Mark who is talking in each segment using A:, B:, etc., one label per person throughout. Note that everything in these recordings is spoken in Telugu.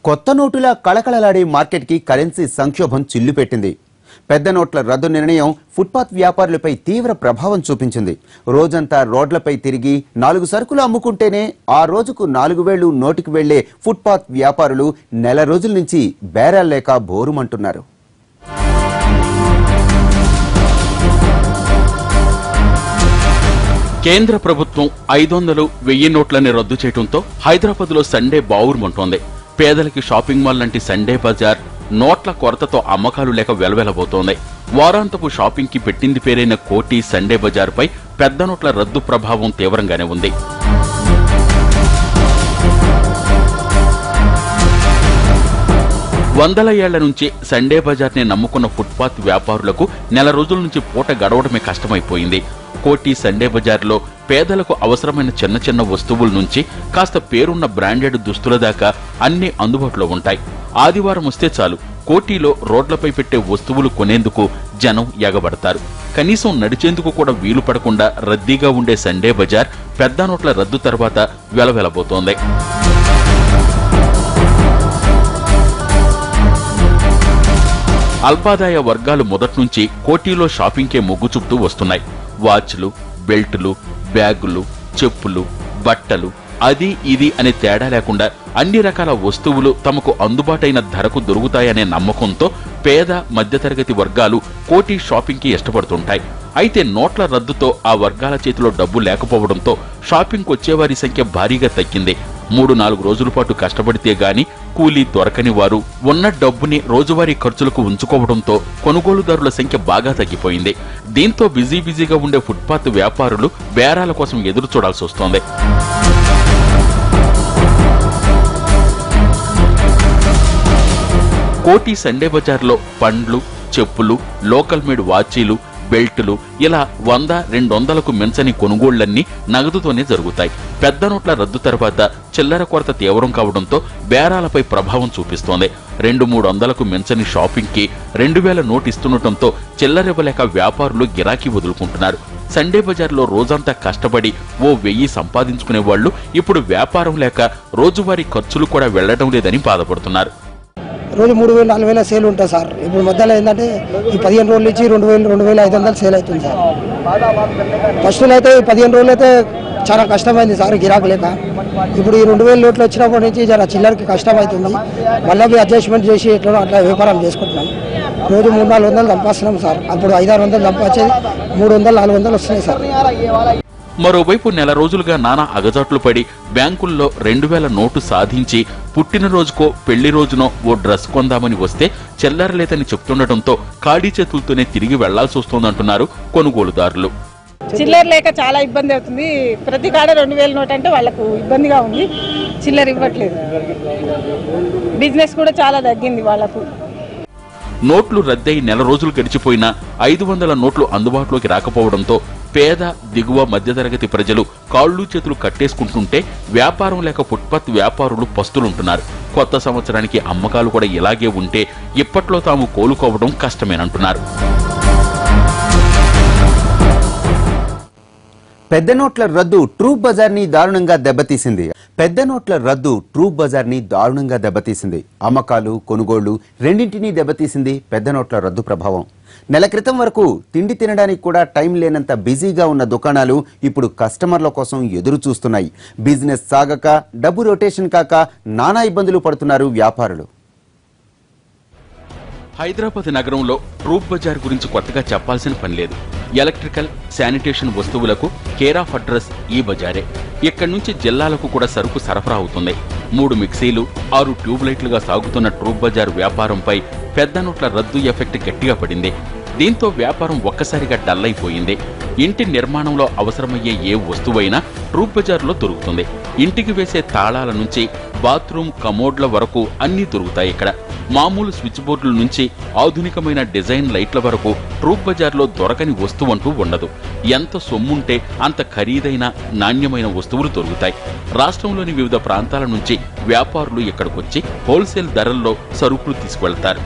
A: కొత్త నోటుల కళకళలాడే మార్కెట్కి కరెన్సీ సంక్షోభం చిల్లుపెట్టింది. పెద్ద నోట్ల రద్దు నిర్ణయం ఫుట్పాత్ వ్యాపారులపై తీవ్ర ప్రభావం చూపించింది. రోజంతా రోడ్లపై తిరిగి 4 సరుకులు అమ్ముకుంటేనే ఆ రోజుకు 4000 నోటికి వెళ్లే ఫుట్పాత్ వ్యాపారులు నెల రోజుల నుంచి బేరాలు లేక బోరుమంటున్నారు.
B: కేంద్ర ప్రభుత్వం 500, 1000 నోట్లని రద్దు చేయడంతో హైదరాబాద్లో సండే బావురుమంటోంది. పేదలకి షాపింగ్ మాల్ లాంటి సండే బజార్ నోట్ల కొరతతో అమ్మకాలు లేక వెలవెలబోతోంది. వారాంతపు షాపింగ్ కి పెట్టింది పేరైన కోటి సండే బజార్ పై పెద్ద నోట్ల రద్దు ప్రభావం తీవ్రంగానే ఉంది. వందల ఏళ్ల నుంచి సండే బజార్ ని నమ్ముకున్న ఫుట్పాత్ వ్యాపారులకు నెల రోజుల నుంచి పూట గడవడమే కష్టమైపోయింది. కోటి సండే బజార్లో పేదలకు అవసరమైన చిన్న చిన్న వస్తువుల నుంచి కాస్త పేరున్న బ్రాండెడ్ దుస్తుల దాకా అన్ని అందుబాటులో ఉంటాయి. ఆదివారం వస్తే చాలు కోటిలో రోడ్లపై పెట్టే వస్తువులు కొనేందుకు జనం ఎగబడతారు. కనీసం నడిచేందుకు కూడా వీలు పడకుండా రద్దీగా ఉండే సండే బజార్ పెద్ద నోట్ల రద్దు తర్వాత వెలవెలబోతోంది. అల్పాదాయ వర్గాలు మొదట్నుంచి కోటిలో షాపింగ్కే మొగ్గు చూపుతూ వస్తున్నాయి. వాచ్లు, బెల్టులు, బ్యాగులు, చెప్పులు, బట్టలు, అది ఇది అనే తేడా లేకుండా అన్ని రకాల వస్తువులు తమకు అందుబాటైన ధరకు దొరుకుతాయనే నమ్మకంతో పేద మధ్యతరగతి వర్గాలు కోటి షాపింగ్ కి ఇష్టపడుతుంటాయి. అయితే నోట్ల రద్దుతో ఆ వర్గాల చేతిలో డబ్బు లేకపోవడంతో షాపింగ్ వచ్చేవారి సంఖ్య భారీగా తగ్గింది. 3-4 రోజుల పాటు కష్టపడితే గాని కూలీ దొరకని వారు ఉన్న డబ్బుని రోజువారీ ఖర్చులకు ఉంచుకోవడంతో కొనుగోలుదారుల సంఖ్య బాగా తగ్గిపోయింది. దీంతో బిజీగా ఉండే ఫుట్పాత్ వ్యాపారులు బేరాల కోసం ఎదురు చూడాల్సి వస్తోంది. కోటి సండే బజార్లో పండ్లు, చెప్పులు, లోకల్ మేడ్ వాచీలు, బెల్టులు ఇలా 100-200కు మించని కొనుగోళ్లన్నీ నగదుతోనే జరుగుతాయి. పెద్ద నోట్ల రద్దు తర్వాత చిల్లర కొరత తీవ్రం కావడంతో బేరాలపై ప్రభావం చూపిస్తోంది. 200-300కు మించని షాపింగ్ కి 2000 నోటు ఇస్తుండటంతో చిల్లరివ్వలేక వ్యాపారులు గిరాకీ వదులుకుంటున్నారు. సండే బజార్లో రోజంతా కష్టపడి ఓ 1000 సంపాదించుకునే వాళ్లు ఇప్పుడు వ్యాపారం లేక రోజువారీ ఖర్చులు కూడా వెళ్లడం లేదని బాధపడుతున్నారు.
C: రోజు 3000-4000 సేల్ ఉంటుంది సార్. ఇప్పుడు మధ్యలో ఏంటంటే ఈ 15 రోజుల నుంచి 2000-2500 సేల్ అవుతుంది సార్. ఫస్ట్లో అయితే 15 రోజులు అయితే చాలా కష్టమైంది సార్ గిరాకు లేక. ఇప్పుడు ఈ 2000 నోట్లు వచ్చినప్పటి నుంచి జర చిల్లరకి కష్టం అవుతుంది. మళ్ళీ అడ్జస్ట్మెంట్ చేసి ఎట్లా అట్లా వ్యాపారం చేసుకుంటున్నాం. రోజు 300-400 సంపాదిస్తున్నాం సార్. అప్పుడు 500-600 సంపాదించేది 300-400 వస్తున్నాయి సార్.
B: మరోవైపు నెల రోజులుగా నానా అగజాట్లు పడి బ్యాంకుల్లో 2000 నోటు సాధించి పుట్టినరోజుకో పెళ్లి రోజునో ఓ డ్రెస్ కొందామని వస్తే చెల్లరలేదని చెప్తుండటంతో ఖాళీ చేతులతోనే తిరిగి వెళ్లాల్సి వస్తోందంటున్నారు కొనుగోలుదారులు.
D: చిల్లర లేక చాలా ఇబ్బంది అవుతుంది. ప్రతి కాడ 2000 నోట్ అంటే వాళ్లకు ఇబ్బందిగా ఉంది. చిల్లర ఇవ్వట్లేదు. బిజినెస్ కూడా చాలా తగ్గింది వాళ్లకు.
B: నోట్లు రద్దయి నెల రోజులు గడిచిపోయినా 500 నోట్లు అందుబాటులోకి రాకపోవడంతో పేద, దిగువ మధ్యతరగతి ప్రజలు కాళ్లు చేతులు కట్టేసుకుంటుంటే వ్యాపారం లేక ఫుట్పాత్ వ్యాపారులు పస్తులుంటున్నారు. కొత్త సంవత్సరానికి అమ్మకాలు కూడా ఇలాగే ఉంటే ఇప్పట్లో తాము కోలుకోవడం కష్టమేనంటున్నారు.
A: పెద్ద నోట్ల రద్దు ట్రూప్ బజార్ని దారుణంగా దెబ్బతీసింది. అమ్మకాలు, కొనుగోళ్లు రెండింటినీ దెబ్బతీసింది పెద్ద నోట్ల రద్దు ప్రభావం. నెల క్రితం వరకు తిండి తినడానికి కూడా టైం లేనంత బిజీగా ఉన్న దుకాణాలు ఇప్పుడు కస్టమర్ల కోసం ఎదురు చూస్తున్నాయి. బిజినెస్ సాగక, డబ్బు రొటేషన్ కాక నానా ఇబ్బందులు పడుతున్నారు వ్యాపారులు.
B: హైదరాబాద్ నగరంలో ట్రూప్ బజార్ గురించి కొత్తగా చెప్పాల్సిన పని లేదు. ఎలక్ట్రికల్, శానిటేషన్ వస్తువులకు కేర్ ఆఫ్ అడ్రస్ ఈ బజారే. ఇక్కడి నుంచి జిల్లాలకు కూడా సరుకు సరఫరా అవుతుంది. 3 మిక్సీలు, 6 ట్యూబ్ లైట్లుగా సాగుతున్న ట్రూప్ బజార్ వ్యాపారంపై పెద్ద నోట్ల రద్దు ఎఫెక్ట్ గట్టిగా పడింది. దీంతో వ్యాపారం ఒక్కసారిగా డల్ అయిపోయింది. ఇంటి నిర్మాణంలో అవసరమయ్యే ఏ వస్తువైనా ట్రూప్ బజార్లో దొరుకుతుంది. ఇంటికి వేసే తాళాల నుంచి బాత్రూమ్ కమోడ్ల వరకు అన్నీ దొరుకుతాయి ఇక్కడ. మామూలు స్విచ్ బోర్డుల నుంచి ఆధునికమైన డిజైన్ లైట్ల వరకు ట్రూప్ బజార్లో దొరకని వస్తువంటూ ఉండదు. ఎంత సొమ్ముంటే అంత ఖరీదైన, నాణ్యమైన వస్తువులు దొరుకుతాయి. రాష్ట్రంలోని వివిధ ప్రాంతాల నుంచి వ్యాపారులు ఇక్కడికొచ్చి హోల్సేల్ ధరల్లో సరుకులు తీసుకువెళ్తారు.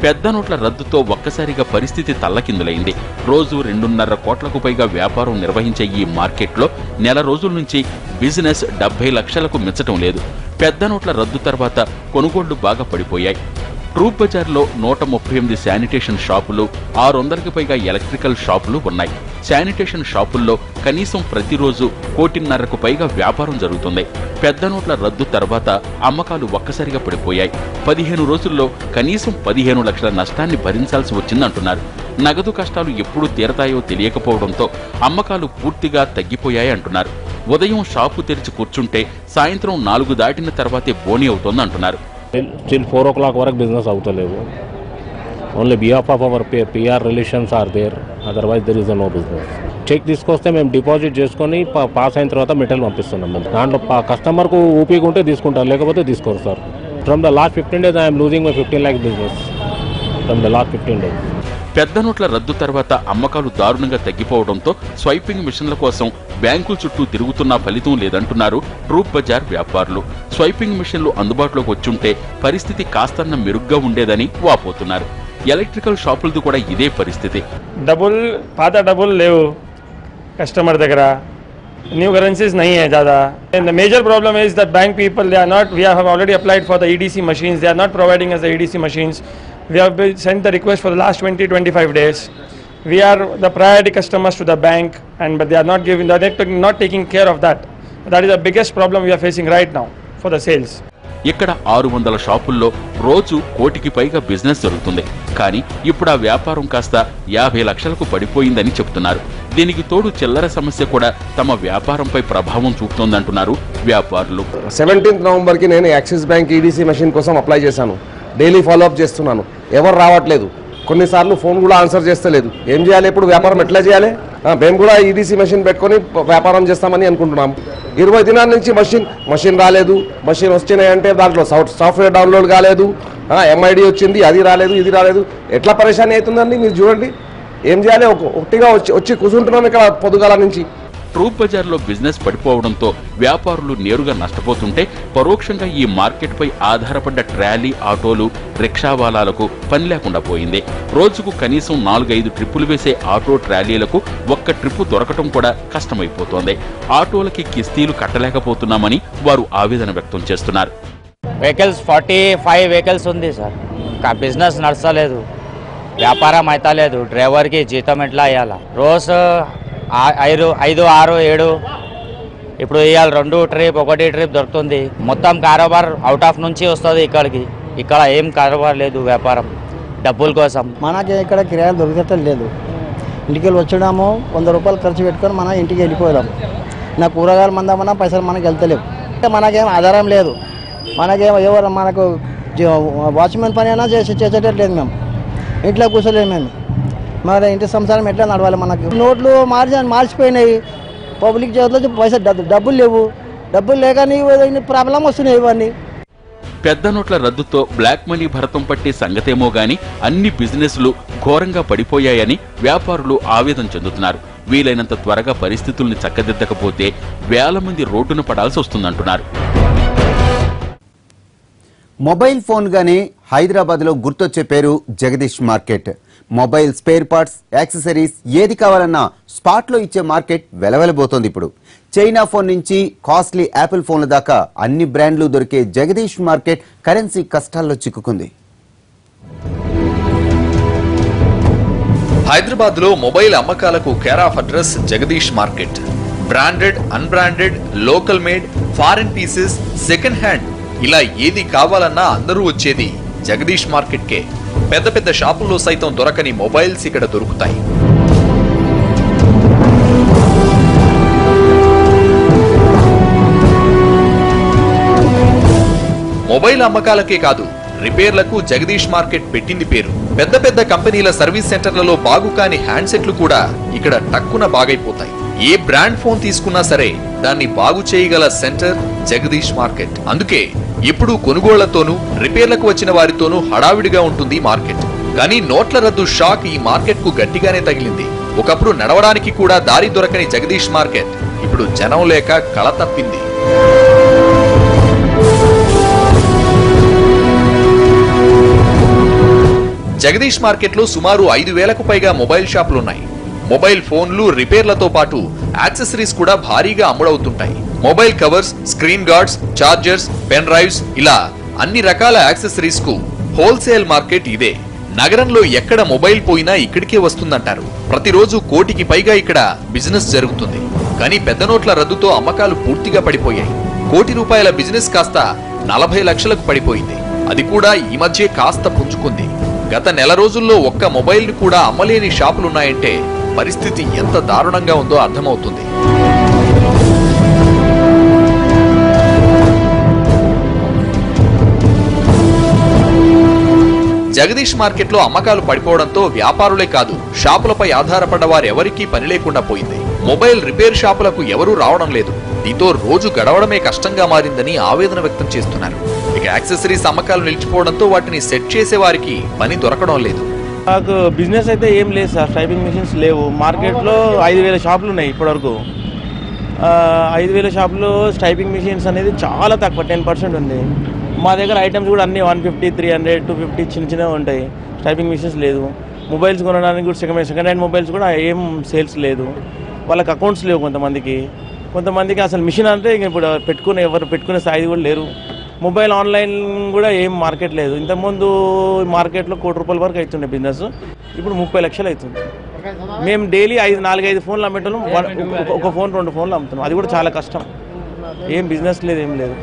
B: పెద్ద నోట్ల రద్దుతో ఒక్కసారిగా పరిస్థితి తల్లకిందులైంది. రోజు 2.5 కోట్లకు పైగా వ్యాపారం నిర్వహించే ఈ మార్కెట్లో నెల రోజుల నుంచి బిజినెస్ 70 లక్షలకు మించటం లేదు. పెద్ద నోట్ల రద్దు తర్వాత కొనుగోళ్లు బాగా పడిపోయాయి. ట్రూప్ బజార్లో 138 శానిటేషన్ షాపులు, 600కి పైగా ఎలక్ట్రికల్ షాపులు ఉన్నాయి. శానిటేషన్ షాపుల్లో కనీసం ప్రతిరోజు 1,50,00,000కు పైగా వ్యాపారం జరుగుతుంది. పెద్ద నోట్ల రద్దు తర్వాత అమ్మకాలు ఒక్కసారిగా పడిపోయాయి. 15 రోజుల్లో కనీసం 15 లక్షల నష్టాన్ని భరించాల్సి వచ్చిందంటున్నారు. నగదు కష్టాలు ఎప్పుడు తీరతాయో తెలియకపోవడంతో అమ్మకాలు పూర్తిగా తగ్గిపోయాయి అంటున్నారు. ఉదయం షాపు తెరిచి కూర్చుంటే సాయంత్రం 4 దాటిన తర్వాతే బోని అవుతోందంటున్నారు.
E: Till 4 o'clock వరకు బిజినెస్ అవుతలేవు. Only behalf of our PR relations are there, otherwise there is no business. Check తీసుకొస్తే మేము డిపాజిట్ చేసుకొని పాస్ అయిన తర్వాత మెటీరియల్ పంపిస్తున్నాం. దాంట్లో కస్టమర్కు ఊపిగా ఉంటే తీసుకుంటారు, లేకపోతే తీసుకోరు sir. From the last 15 days I'm losing my 15 lakhs business from the last 15 days.
B: పెద్ద నోట్ల రద్దు తర్వాత అమ్మకాలు దారుణంగా తగ్గిపోవడంతో స్వైపింగ్ మిషన్ల కోసం బ్యాంకుల చుట్టూ తిరుగుతున్నా ఫలితం లేదంటున్నారు ట్రూప్ బజార్ వ్యాపారులు. స్వైపింగ్ మిషన్లు అందుబాటులోకి వచ్చుంటే పరిస్థితి కాస్తన్న మెరుగ్గా ఉండేదని వాపోతున్నారు. ఎలక్ట్రికల్ షాపులది కూడా ఇదే పరిస్థితి.
F: పాత డబ్బులు లేవు కస్టమర్ దగ్గర, న్యూ కరెన్సీస్ नहीं है ज़्यादा. And the major problem is that bank people, we have already applied for the EDC machines. They are not providing us the EDC machines. We have sent the request for the last 20-25 days. We are the priority customers to the bank, but they are not taking care of that. That is the biggest problem we are facing right now for the sales.
B: ఇక్కడ 600 షాపుల్లో రోజు 1 కోటికి పైగా బిజినెస్ జరుగుతుంది. కానీ ఇప్పుడు ఆ వ్యాపారం కాస్త 50 లక్షలకు పడిపోయిందని చెబుతున్నారు. దీనికి తోడు చిల్లర సమస్య కూడా తమ వ్యాపారంపై ప్రభావం చూపుతోందంటున్నారు వ్యాపారులు.
G: 17th నవంబర్కి నేను యాక్సిస్ బ్యాంక్ ఈడీసీ మెషిన్ కోసం అప్లై చేశాను. డైలీ ఫాలోఅప్ చేస్తున్నాను, ఎవరు రావట్లేదు. కొన్నిసార్లు ఫోన్ కూడా ఆన్సర్ చేస్తలేదు. ఏం చేయాలి, ఇప్పుడు వ్యాపారం ఎట్లా చేయాలి? మేము కూడా ఈడీసీ మెషిన్ పెట్టుకొని వ్యాపారం చేస్తామని అనుకుంటున్నాం. 20 దినాల నుంచి మషిన్ రాలేదు. మషిన్ వచ్చినాయంటే దాంట్లో సాఫ్ట్వేర్ డౌన్లోడ్ కాలేదు, ఎంఐడి వచ్చింది, అది రాలేదు, ఇది రాలేదు. ఎట్లా పరేషాని అవుతుందండి మీరు చూడండి. ఏం చేయాలి, ఒకటిగా వచ్చి కూర్చుంటున్నాం ఇక్కడ పొద్దుగాల నుంచి.
B: ట్రూప్ బజార్లో బిజినెస్ పడిపోవడంతో వ్యాపారులు నేరుగా నష్టపోతుంటే పరోక్షంగా ఈ మార్కెట్పై ఆధారపడ్డ ట్రాలీ ఆటోలు, రిక్షావాలాలకు పని లేకుండా పోయింది. రోజుకు కనీసం 4-5 ట్రిప్పులు వేసే ఆటో ట్రాలీలకు ఒక్క ట్రిప్పు దొరకటం కూడా కష్టమైపోతోంది. ఆటోలకి కిస్తీలు కట్టలేకపోతున్నామని వారు ఆవేదన వ్యక్తం చేస్తున్నారు.
H: వెహికల్స్ 45 వెహికల్స్ ఉంది సార్. బిజినెస్ నడచలేదు, వ్యాపారం అయితే లేదు. డ్రైవర్కి జీతం ఎట్లా ఇవ్వాలా? రోజు 5, 6, 7 ఇప్పుడు ఇవాళ 2 ట్రిప్ 1 ట్రిప్ దొరుకుతుంది. మొత్తం కారోబార్ అవుట్ ఆఫ్ నుంచి వస్తుంది ఇక్కడికి. ఇక్కడ ఏం కారోబార్ లేదు, వ్యాపారం డబ్బుల కోసం.
C: మనకి ఇక్కడ కిరాయిలు దొరికేటం లేదు. ఇంటికి వెళ్ళి వచ్చాము, 100 రూపాయలు ఖర్చు పెట్టుకొని మన ఇంటికి వెళ్ళిపోయాం. నా కూరగాయలు మందామన్నా పైసలు మనకు వెళ్తలేవు. మనకేం ఆధారం లేదు. మనకు వాచ్మెన్ పని అయినా చేసేటట్లేదు. మేము ఇంట్లో కూర్చోలేము. మేము మరి ఇంటి సంసారం ఎట్లా నడవాలి? మనకు నోట్లు మార్చిపోయినాయి. పబ్లిక్ చేతిలో పైసా డబ్బులు లేవు. డబ్బులు లేక ప్రాబ్లం వస్తున్నాయి ఇవన్నీ.
B: పెద్ద నోట్ల రద్దుతో బ్లాక్ మనీ భరతం పట్టే సంగతేమో గాని అన్ని బిజినెస్లు ఘోరంగా పడిపోయాయని వ్యాపారులు ఆవేదన చెందుతున్నారు. వీలైనంత త్వరగా పరిస్థితుల్ని చక్కదిద్దకపోతే వేల మంది రోడ్డున పడాల్సి వస్తుందంటున్నారు.
A: మొబైల్ ఫోన్ గానే హైదరాబాద్లో గుర్తొచ్చే పేరు Jagadish market. Mobile spare parts, accessories ఏది కావాలన్నా స్పాట్లో ఇచ్చే మార్కెట్ వెలవెలబోతోంది. ఇప్పుడు చైనా ఫోన్ నుంచి కాస్ట్లీ యాపిల్ ఫోన్ల దాకా అన్ని బ్రాండ్లు దొరికే జగదీష్ మార్కెట్ కరెన్సీ కష్టాల్లో చిక్కుకుంది.
I: హైదరాబాద్ లో మొబైల్ అమ్మకాలకు care of address Jagadish market. Branded, unbranded, local made, foreign pieces, second hand ఇలా ఏది కావాలన్నా అందరూ వచ్చేది జగదీష్ మార్కెట్కే. పెద్ద పెద్ద షాపుల్లో సైతం దొరకని మొబైల్స్ ఇక్కడ దొరుకుతాయి. మొబైల్ అమ్మకాలకే కాదు, రిపేర్లకు జగదీష్ మార్కెట్ పెట్టింది పేరు. పెద్ద పెద్ద కంపెనీల సర్వీస్ సెంటర్లలో బాగు కాని హ్యాండ్సెట్లు కూడా ఇక్కడ టక్కున బాగైపోతాయి. ఏ బ్రాండ్ ఫోన్ తీసుకున్నా సరే దాన్ని బాగు చేయగల సెంటర్ జగదీష్ మార్కెట్. అందుకే ఎప్పుడూ కొనుగోళ్లతోనూ రిపేర్లకు వచ్చిన వారితోనూ హడావిడిగా ఉంటుంది మార్కెట్. కానీ నోట్ల రద్దు షాక్ ఈ మార్కెట్ కు గట్టిగానే తగిలింది. ఒకప్పుడు నడవడానికి కూడా దారి దొరకని జగదీష్ మార్కెట్ ఇప్పుడు జనం లేక కళ తప్పింది. జగదీష్ మార్కెట్ లో సుమారు 5,000కు పైగా మొబైల్ షాపులున్నాయి. మొబైల్ ఫోన్లు రిపేర్లతో పాటు యాక్సెసరీస్ కూడా భారీగా అమ్ముడవుతుంటాయి. Mobile covers, screen guards, chargers, pen drives ఇలా అన్ని రకాల యాక్సెసరీస్ కు హోల్సేల్ మార్కెట్ ఇదే. నగరంలో ఎక్కడ మొబైల్ పోయినా ఇక్కడికే వస్తుందంటారు. ప్రతిరోజు కోటికి పైగా ఇక్కడ బిజినెస్ జరుగుతుంది. కానీ పెద్ద నోట్ల రద్దుతో అమ్మకాలు పూర్తిగా పడిపోయాయి. కోటి రూపాయల బిజినెస్ కాస్త 40 లక్షలకు పడిపోయింది. అది కూడా ఈ మధ్య కాస్త పుంజుకుంది. గత నెల రోజుల్లో ఒక్క మొబైల్ ని కూడా అమ్మలేని షాపులున్నాయంటే పరిస్థితి ఎంత దారుణంగా ఉందో అర్థమవుతుంది. జగదీష్ మార్కెట్లో అమ్మకాలు పడిపోవడంతో వ్యాపారులే కాదు, షాపులపై ఆధారపడ్డ వారెవరికీ పని లేకుండా పోయింది. మొబైల్ రిపేర్ షాపులకు ఎవరూ రావడం లేదు. దీంతో రోజు గడవడమే కష్టంగా మారిందని ఆవేదన వ్యక్తం చేస్తున్నారు. ఇక యాక్సెసరీస్ అమ్మకాలు నిలిచిపోవడంతో వాటిని సెట్ చేసే వారికి పని దొరకడం లేదు.
J: నాకు బిజినెస్ అయితే ఏం లేదు సార్. టైపింగ్ మిషన్స్ లేవు. మార్కెట్లో 5000 షాపులు ఉన్నాయి ఇప్పటివరకు. 5000 షాపులు టైపింగ్ మిషన్స్ అనేది చాలా తక్కువ, 10% ఉంది. మా దగ్గర ఐటమ్స్ కూడా అన్ని 150, 300, 250 చిన్న చిన్నవి ఉంటాయి. టైపింగ్ మిషన్స్ లేదు. మొబైల్స్ కొనడానికి కూడా సెకండ్ హ్యాండ్ మొబైల్స్ కూడా ఏం సేల్స్ లేదు. వాళ్ళకి అకౌంట్స్ లేవు కొంతమందికి అసలు మిషన్ అంటే ఇప్పుడు ఎవరు పెట్టుకునే స్థాయి కూడా లేరు. మొబైల్ ఆన్లైన్ కూడా ఏం మార్కెట్ లేదు. ఇంతకుముందు మార్కెట్లో 1 కోటి రూపాయల వరకు అవుతుండే బిజినెస్, ఇప్పుడు 30 లక్షలు అవుతుంది. మేము డైలీ 4-5 ఫోన్లు అమ్మేటోళ్ళం, ఒక ఫోన్ 2 ఫోన్లు అమ్ముతున్నాం. అది కూడా చాలా కష్టం. ఏం బిజినెస్ లేదు, ఏం లేదు.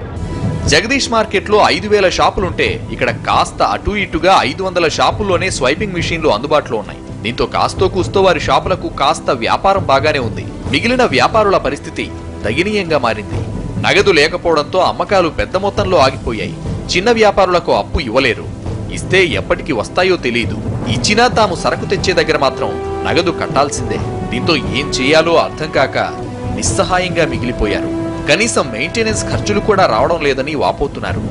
I: జగదీష్ మార్కెట్లో 5000 షాపులుంటే ఇక్కడ కాస్త అటు ఇటుగా 500 షాపుల్లోనే స్వైపింగ్ మిషన్లు అందుబాటులో ఉన్నాయి. దీంతో కాస్తో కూస్తో వారి షాపులకు కాస్త వ్యాపారం బాగానే ఉంది. మిగిలిన వ్యాపారుల పరిస్థితి దయనీయంగా మారింది. నగదు లేకపోవడంతో అమ్మకాలు పెద్ద మొత్తంలో ఆగిపోయాయి. చిన్న వ్యాపారులకు అప్పు ఇవ్వలేరు. ఇస్తే ఎప్పటికి వస్తాయో తెలియదు. ఇచ్చినా తాము సరుకు తెచ్చే దగ్గర మాత్రం నగదు కట్టాల్సిందే. దీంతో ఏం చేయాలో అర్థం కాక నిస్సహాయంగా మిగిలిపోయారు. కనీసం మెయింటెనెన్స్ ఖర్చులు కూడా రావడం లేదని వాపోతున్నారు.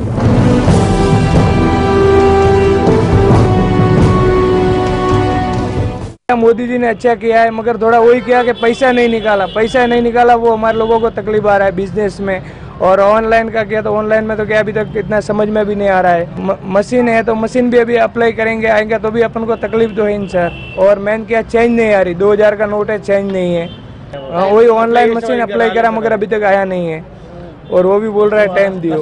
K: मोदी जी ने अच्छा किया है, मगर थोड़ा वही किया कि पैसा नहीं निकाला वो हमारे लोगों को तकलीफ आ रहा है बिजनेस में। और ऑनलाइन का किया तो ऑनलाइन में तो क्या अभी तक इतना समझ में भी नहीं आ रहा है। मशीन है तो मशीन भी अभी अप्लाई करेंगे, आएंगे तो भी अपन को तकलीफ तो है सर। और मेन क्या चेंज नहीं आ रही, 2000 का नोट है, चेंज नहीं है। वही ऑनलाइन मशीन अप्लाई करा मगर अभी तक आया नहीं है, और वो भी बोल रहा है टाइम दियो।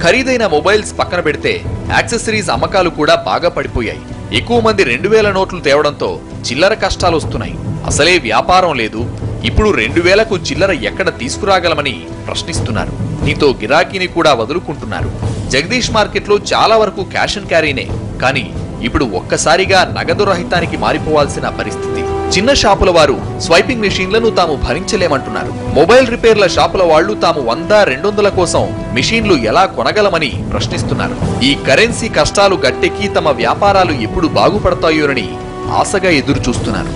I: ఖరీదైన మొబైల్స్ పక్కన పెడితే యాక్సెసరీస్ అమ్మకాలు కూడా బాగా పడిపోయాయి. ఎక్కువ మంది 2000 నోట్లు తేవడంతో చిల్లర కష్టాలు వస్తున్నాయి. అసలే వ్యాపారం లేదు. ఇప్పుడు 2000కు చిల్లర ఎక్కడ తీసుకురాగలమని ప్రశ్నిస్తున్నారు. దీంతో గిరాకీని కూడా వదులుకుంటున్నారు. జగదీష్ మార్కెట్లో చాలా వరకు క్యాష్ అండ్ క్యారీనే. కానీ ఇప్పుడు ఒక్కసారిగా నగదు రహితానికి మారిపోవాల్సిన పరిస్థితి. చిన్న షాపుల వారు స్వైపింగ్ మెషీన్లను తాము భరించలేమంటున్నారు. మొబైల్ రిపేర్ల షాపుల వాళ్లు తాము 100-200 కోసం మెషీన్లు ఎలా కొనగలమని ప్రశ్నిస్తున్నారు. ఈ కరెన్సీ కష్టాలు గట్టెక్కి తమ వ్యాపారాలు ఎప్పుడు బాగుపడతాయోనని ఆశగా ఎదురు చూస్తున్నారు.